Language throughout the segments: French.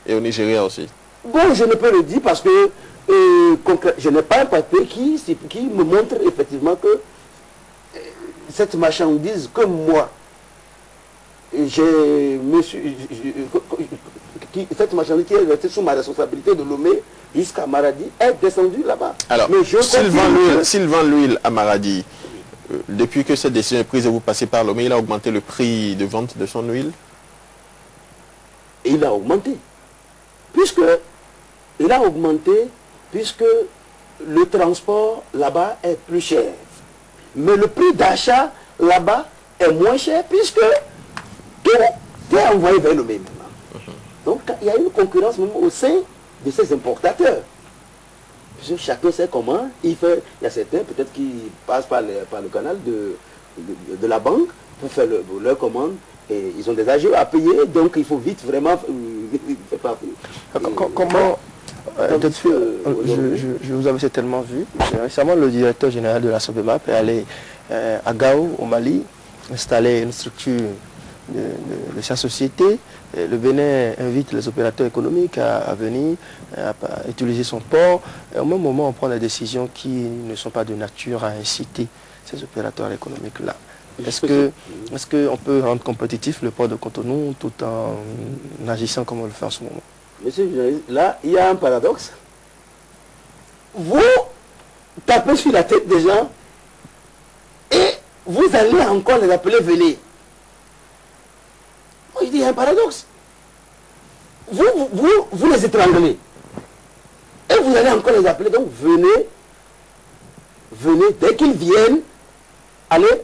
Et au Nigeria aussi? Bon, je ne peux le dire parce que je n'ai pas un papier qui me montre effectivement que cette marchandise que moi, cette marchandise qui est restée sous ma responsabilité de Lomé jusqu'à Maradi est descendue là-bas. Alors, s'il vend l'huile à Maradi, depuis que cette décision est prise et vous passez par Lomé, il a augmenté le prix de vente de son huile? Et il a augmenté. Puisque le transport là-bas est plus cher. Mais le prix d'achat là-bas est moins cher puisque tout est envoyé vers le même. Donc il y a une concurrence même au sein de ces importateurs. Puisque chacun sait comment il fait. Il y a certains peut-être qui passent par le canal de la banque pour faire leur commande. Et ils ont des agents à payer, donc il faut vite vraiment... Comment... je vous avais certainement vu. Récemment, le directeur général de la SOBEMAP est allé à Gao, au Mali, installer une structure de sa société. Le Bénin invite les opérateurs économiques à venir, à utiliser son port. Et au même moment, on prend des décisions qui ne sont pas de nature à inciter ces opérateurs économiques-là. Est-ce qu'on peut rendre compétitif le port de Cotonou tout en agissant comme on le fait en ce moment? Monsieur le journaliste, là, il y a un paradoxe. Vous tapez sur la tête des gens et vous allez encore les appeler venez. Moi, je dis, il y a un paradoxe. Vous les étranglez. Et vous allez encore les appeler, donc venez, dès qu'ils viennent, allez,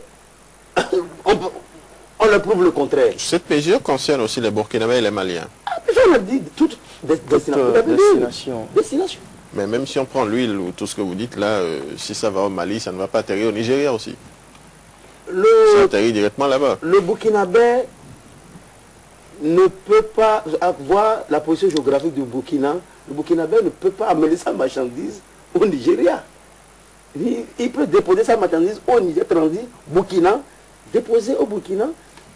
on leur prouve le contraire. Cette mesure concerne aussi les Burkinabés et les Maliens. On a dit toute destination. Mais même si on prend l'huile ou tout ce que vous dites là, si ça va au Mali, ça ne va pas atterrir au Nigeria aussi. Ça atterrit directement là-bas. Le Burkinabé ne peut pas avoir la position géographique du Burkina. Le Burkinabé ne peut pas amener sa marchandise au Nigeria. Il peut déposer sa marchandise au Niger, transit Burkina, déposer au Burkina.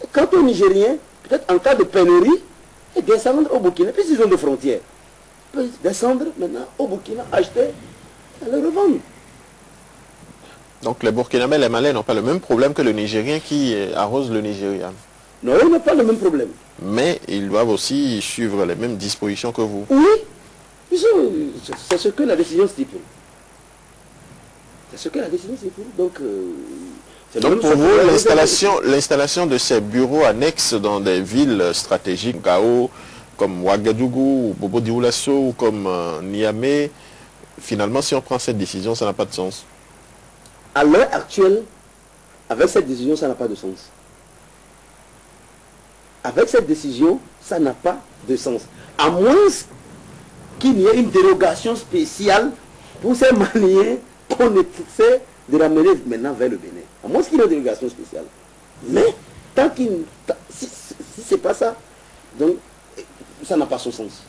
Et quant aux Nigériens, peut-être en cas de pénurie, et descendre au Burkina, puisqu'ils ont des frontières. Ils peuvent descendre maintenant au Burkina, acheter et le revendre. Donc les Burkinabés et les Maliens n'ont pas le même problème que le Nigérien qui arrose le Nigeria. Non, ils n'ont pas le même problème. Mais ils doivent aussi suivre les mêmes dispositions que vous. Oui, c'est ce que la décision stipule. Donc pour vous, l'installation de ces bureaux annexes dans des villes stratégiques, Gao, comme Ouagadougou, ou Bobo Dioulasso, ou comme Niamey, finalement, si on prend cette décision, ça n'a pas de sens. À l'heure actuelle, avec cette décision, ça n'a pas de sens. Avec cette décision, ça n'a pas de sens. À moins qu'il y ait une dérogation spéciale pour ces Maliens qu'on essaie de ramener maintenant vers le Bénin. À moins qu'il y ait une dérogation spéciale. Mais, si ce n'est pas ça, donc, ça n'a pas son sens.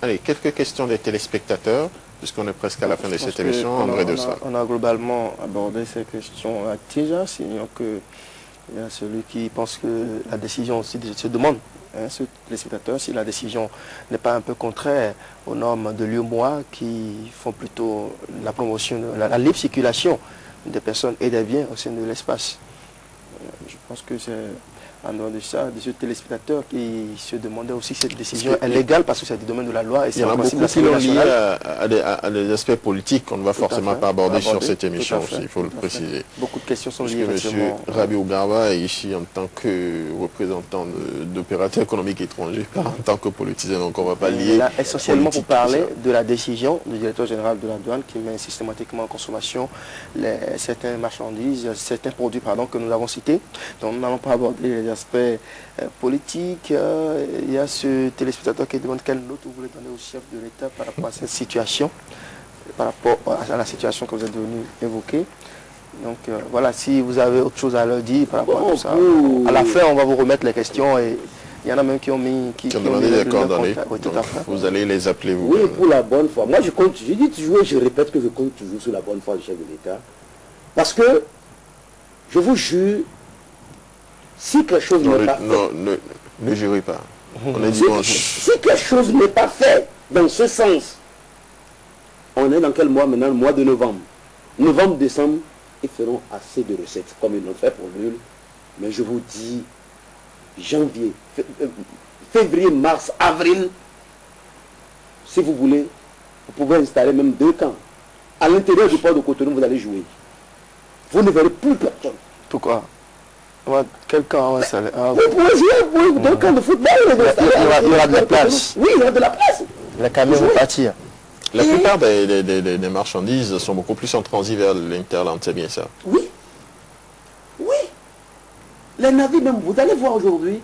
Allez, quelques questions des téléspectateurs, puisqu'on est presque à la fin de cette émission. André Dessart. On a globalement abordé ces questions déjà, sinon que il y a celui qui pense que la décision aussi se demande, ce téléspectateur, si la décision n'est pas un peu contraire aux normes de l'UEMOA qui font plutôt la promotion, la libre circulation des personnes et des biens au sein de l'espace. Je pense que c'est en dehors de ça, de ce téléspectateur qui se demandait aussi si cette décision est légale parce que c'est du domaine de la loi. Et il y en a beaucoup qui l'ont lié à des aspects politiques qu'on ne va forcément pas aborder sur cette émission aussi, il faut le préciser. Beaucoup de questions sont liées. M. Rabiou Garba est ici en tant que représentant d'opérateurs économiques étrangers, pas en tant que politicien, donc on ne va pas lier. Là, essentiellement pour parler de la décision du directeur général de la douane qui met systématiquement en consommation certaines marchandises, certains produits que nous avons cités. Donc nous n'allons pas aborder les aspects politiques. Il y a ce téléspectateur qui demande quelle note vous voulez donner au chef de l'État par rapport à cette situation, par rapport à la situation que vous êtes venu évoquer. Donc voilà, si vous avez autre chose à leur dire par rapport à tout ça, à la fin on va vous remettre les questions et il y en a même qui ont mis qui ont demandé des coordonnées. Oui, vous allez les appeler vous. Oui, pour la bonne foi. Moi je compte, je dis toujours, je répète que je compte toujours sur la bonne foi du chef de l'État. Parce que je vous jure, si quelque chose n'est pas fait... Ne jurez pas. On est dimanche. Si quelque chose n'est pas fait dans ce sens, on est dans quel mois maintenant? Le mois de novembre. Novembre, décembre, ils feront assez de recettes comme ils l'ont fait pour l'huile. Mais je vous dis, janvier, février, mars, avril, si vous voulez, vous pouvez installer même 2 camps. À l'intérieur du port de Cotonou, vous allez jouer. Vous ne verrez plus personne. Pourquoi? Quel camp va s'aller? Vous pouvez jouer 2 camps de football. Il y aura de la place. Oui, il y aura de la place. Les camions vont partir. La plupart des marchandises sont beaucoup plus en transit vers l'Interland, c'est bien ça? Oui. Oui. Les navires même, vous allez voir aujourd'hui,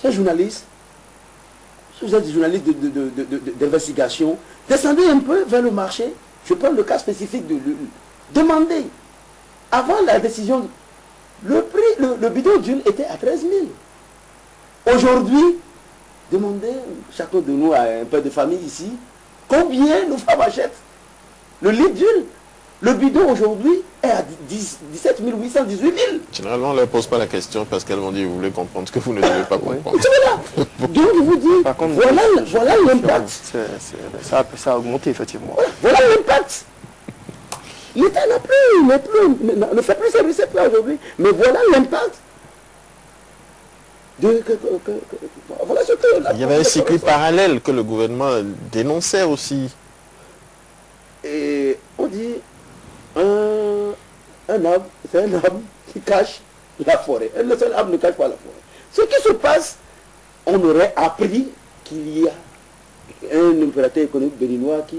ces journalistes, si vous êtes des journalistes d'investigation, descendez un peu vers le marché. Je prends le cas spécifique de l'huile. Demandez. Avant la décision, le prix, le bidon d'huile était à 13 000. Aujourd'hui, demandez, chacun de nous a un peu de famille ici, combien nos femmes achètent le litre d'huile. Le bidon aujourd'hui est à 17 800, 18 000. Généralement, on ne leur pose pas la question parce qu'elles vont dire, vous voulez comprendre ce que vous ne devez pas comprendre. Donc je vous dis, Par contre, voilà l'impact. Ça a augmenté effectivement. Voilà l'impact. L'État ne fait plus ses recettes là aujourd'hui. Mais voilà l'impact. Voilà ce que Il y avait un circuit parallèle que le gouvernement dénonçait aussi. Et on dit, un arbre, c'est un arbre qui cache la forêt. Le seul arbre ne cache pas la forêt. Ce qui se passe, on aurait appris qu'il y a un opérateur économique béninois qui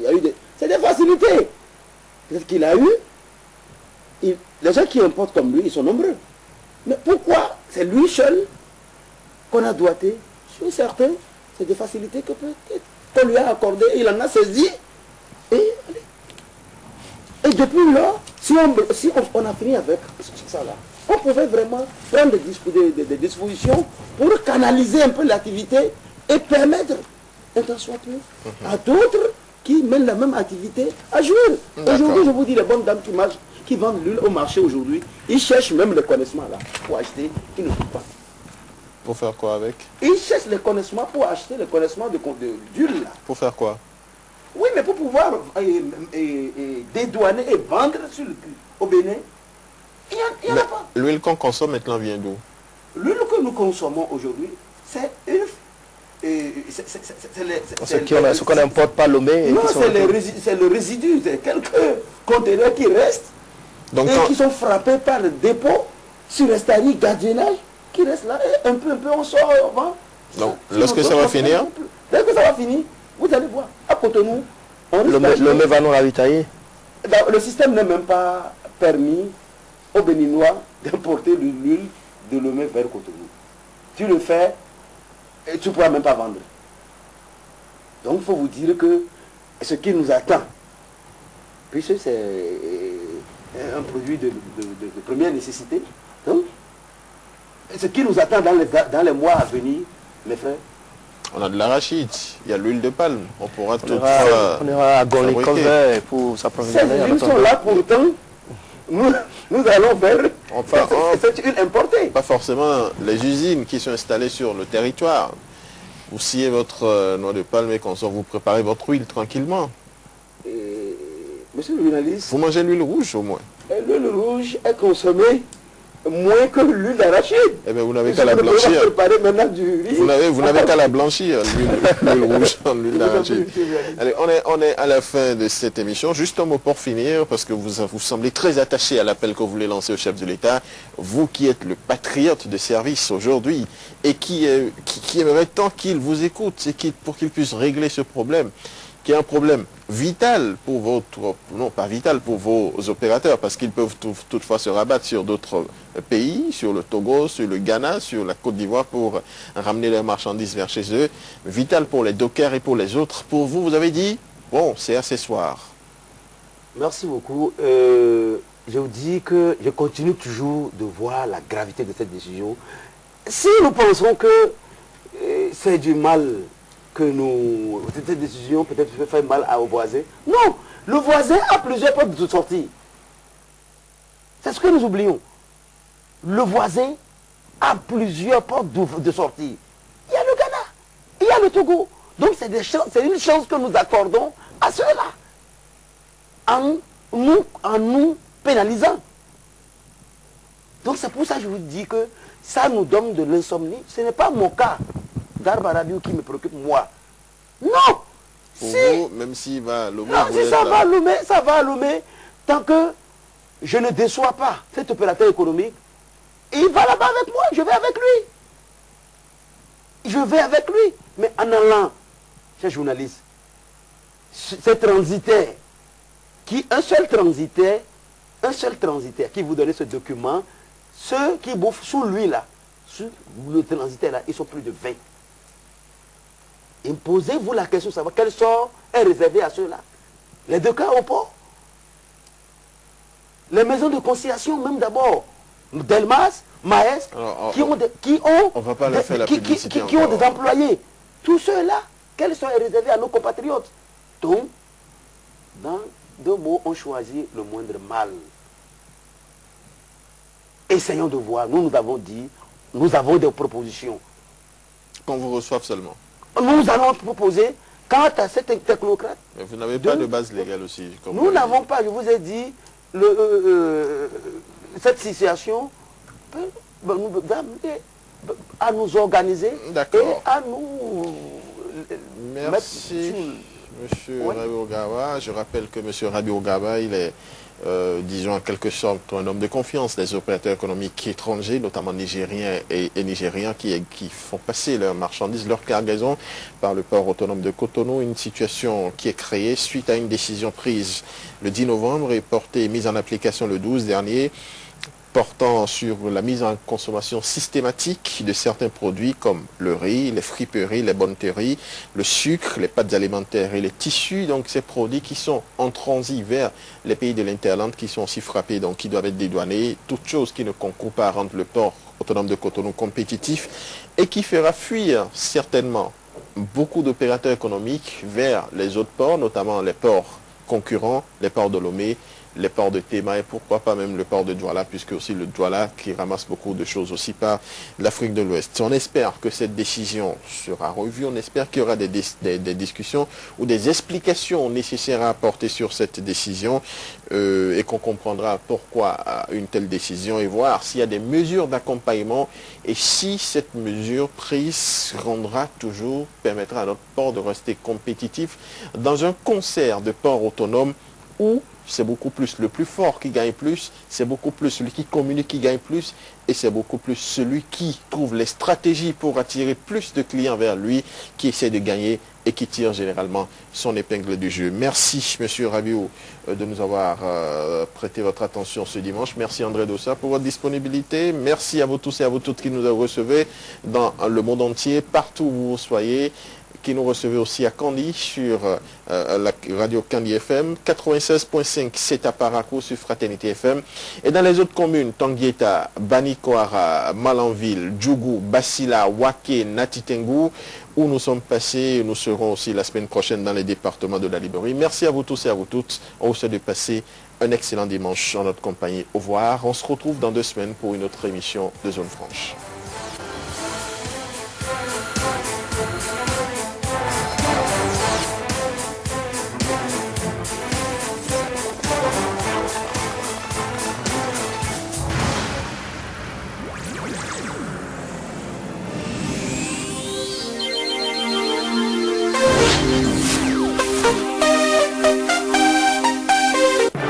a eu des... C'est des facilités. Peut-être qu'il a eu. Les gens qui importent comme lui, ils sont nombreux. Mais pourquoi c'est lui seul qu'on a doigté? Je suis certain, c'est des facilités que peut-être qu'on lui a accordées. Il en a saisi. Et depuis là, si on a fini avec ça là, on pouvait vraiment prendre des dispositions pour canaliser un peu l'activité et permettre, un temps soit peu, à d'autres qui mènent la même activité à jouer. Aujourd'hui, je vous dis, les bonnes dames qui vendent l'huile au marché aujourd'hui, ils cherchent même le connaissement là pour acheter, ils ne trouvent pas. Pour faire quoi avec? Ils cherchent le connaissement pour acheter le connaissement d'huile là. Pour faire quoi? Oui, mais pour pouvoir dédouaner et vendre au Bénin, il n'y en a pas. L'huile qu'on consomme maintenant vient d'où? L'huile que nous consommons aujourd'hui, c'est une... Ce qu'on n'importe pas Lomé. Non, c'est le résidu. C'est quelques conteneurs qui restent et qui sont frappés par le dépôt sur les staries gardiennage qui restent là. Et un peu, on sort, on vend. Donc, lorsque ça va finir? Dès que ça va finir, vous allez voir. À Cotonou, Lomé va nous ravitailler. Le système n'est même pas permis aux Béninois d'importer l'huile de Lomé vers Cotonou. Tu le fais et tu ne pourras même pas vendre. Donc il faut vous dire que ce qui nous attend, puisque c'est un produit de première nécessité, donc, ce qui nous attend dans les mois à venir, mes frères, on a de l'arachide, il y a l'huile de palme, on pourra tout on ira à Gonly-Covet pour s'approvisionner. Ces huiles sont là pourtant, nous allons vers cette huile importée. Pas forcément les usines qui sont installées sur le territoire. Vous sciez votre noix de palme et qu'on sort, vous préparez votre huile tranquillement. Monsieur le journaliste, vous mangez l'huile rouge au moins. L'huile rouge est consommée moins que l'huile d'arachide. Eh bien, vous n'avez qu'à la blanchir. Vous n'avez qu'à la blanchir, l'huile rouge en l'huile d'arachide. Allez, on est à la fin de cette émission. Juste un mot pour finir, parce que vous semblez très attaché à l'appel que vous voulez lancer au chef de l'État. Vous qui êtes le patriote de service aujourd'hui et qui aimerait tant qu'il vous écoute et pour qu'il puisse régler ce problème, qui est un problème vital pour votre, non pas vital pour vos opérateurs, parce qu'ils peuvent toutefois se rabattre sur d'autres pays, sur le Togo, sur le Ghana, sur la Côte d'Ivoire pour ramener leurs marchandises vers chez eux. Vital pour les dockers et pour les autres. Pour vous, vous avez dit, bon, c'est accessoire. Merci beaucoup. Je vous dis que je continue toujours de voir la gravité de cette décision. Si nous pensons que c'est du mal que cette décision peut-être fait mal au voisin. Non, le voisin a plusieurs portes de sortie. C'est ce que nous oublions. Le voisin a plusieurs portes de sortie. Il y a le Ghana, il y a le Togo. Donc c'est une chance que nous accordons à ceux-là, en nous pénalisant. Donc c'est pour ça que je vous dis que ça nous donne de l'insomnie. Ce n'est pas mon cas d'Arba Radio qui me préoccupe, moi. Non. Pour vous, même s'il va à Lomé, non, si ça va à Lomé, ça va à Lomé. Tant que je ne déçois pas cet opérateur économique, il va là-bas avec moi, je vais avec lui. Je vais avec lui. Mais en allant, chers journalistes, ces transitaires, un seul transitaire qui vous donnait ce document, ceux qui bouffent sous lui là, sous le transitaire là, ils sont plus de 20. Et posez-vous la question de savoir quel sort est réservé à ceux-là. Les deux cas au port. Les maisons de conciliation, même d'abord, Delmas, Maes, qui ont des employés. Tous ceux-là, quel sort est réservé à nos compatriotes? Donc, dans deux mots, on choisit le moindre mal. Essayons de voir. Nous avons dit, nous avons des propositions. Qu'on vous reçoive seulement. Nous allons proposer, quant à cet technocrate... Mais vous n'avez pas de base légale aussi. Nous n'avons pas, je vous ai dit, cette situation peut nous amener à nous organiser et à nous... Merci, M. Rabi Ogawa. Je rappelle que M. Rabi Ogawa, il est... disons en quelque sorte un homme de confiance des opérateurs économiques étrangers, notamment nigériens et nigériens qui font passer leurs marchandises, leurs cargaisons par le port autonome de Cotonou, une situation qui est créée suite à une décision prise le 10 novembre et mise en application le 12 dernier, portant sur la mise en consommation systématique de certains produits comme le riz, les friperies, les bonneteries, le sucre, les pâtes alimentaires et les tissus. Donc ces produits qui sont en transit vers les pays de l'Interland qui sont aussi frappés, donc qui doivent être dédouanés. Toute chose qui ne concourt pas à rendre le port autonome de Cotonou compétitif et qui fera fuir certainement beaucoup d'opérateurs économiques vers les autres ports, notamment les ports concurrents, les ports de Lomé, les ports de Tema et pourquoi pas même le port de Douala, puisque aussi le Douala qui ramasse beaucoup de choses aussi par l'Afrique de l'Ouest. On espère que cette décision sera revue, on espère qu'il y aura des discussions ou des explications nécessaires à apporter sur cette décision et qu'on comprendra pourquoi une telle décision et voir s'il y a des mesures d'accompagnement et si cette mesure prise permettra à notre port de rester compétitif dans un concert de ports autonomes où c'est beaucoup plus le plus fort qui gagne plus, c'est beaucoup plus celui qui communique qui gagne plus, et c'est beaucoup plus celui qui trouve les stratégies pour attirer plus de clients vers lui, qui essaie de gagner et qui tire généralement son épingle du jeu. Merci, M. Rabiou, de nous avoir prêté votre attention ce dimanche. Merci, André Dossa, pour votre disponibilité. Merci à vous tous et à vous toutes qui nous recevez dans le monde entier, partout où vous soyez, qui nous recevait aussi à Kandy sur la radio Kandy FM, 96.5 c'est à Parakou sur Fraternité FM, et dans les autres communes, Tanguieta, Banikoara, Malanville, Djougou, Bassila, Wake, Natitengu, où nous sommes passés. Nous serons aussi la semaine prochaine dans les départements de la Libérie. Merci à vous tous et à vous toutes. On vous souhaite de passer un excellent dimanche en notre compagnie. Au revoir. On se retrouve dans 2 semaines pour une autre émission de Zone Franche.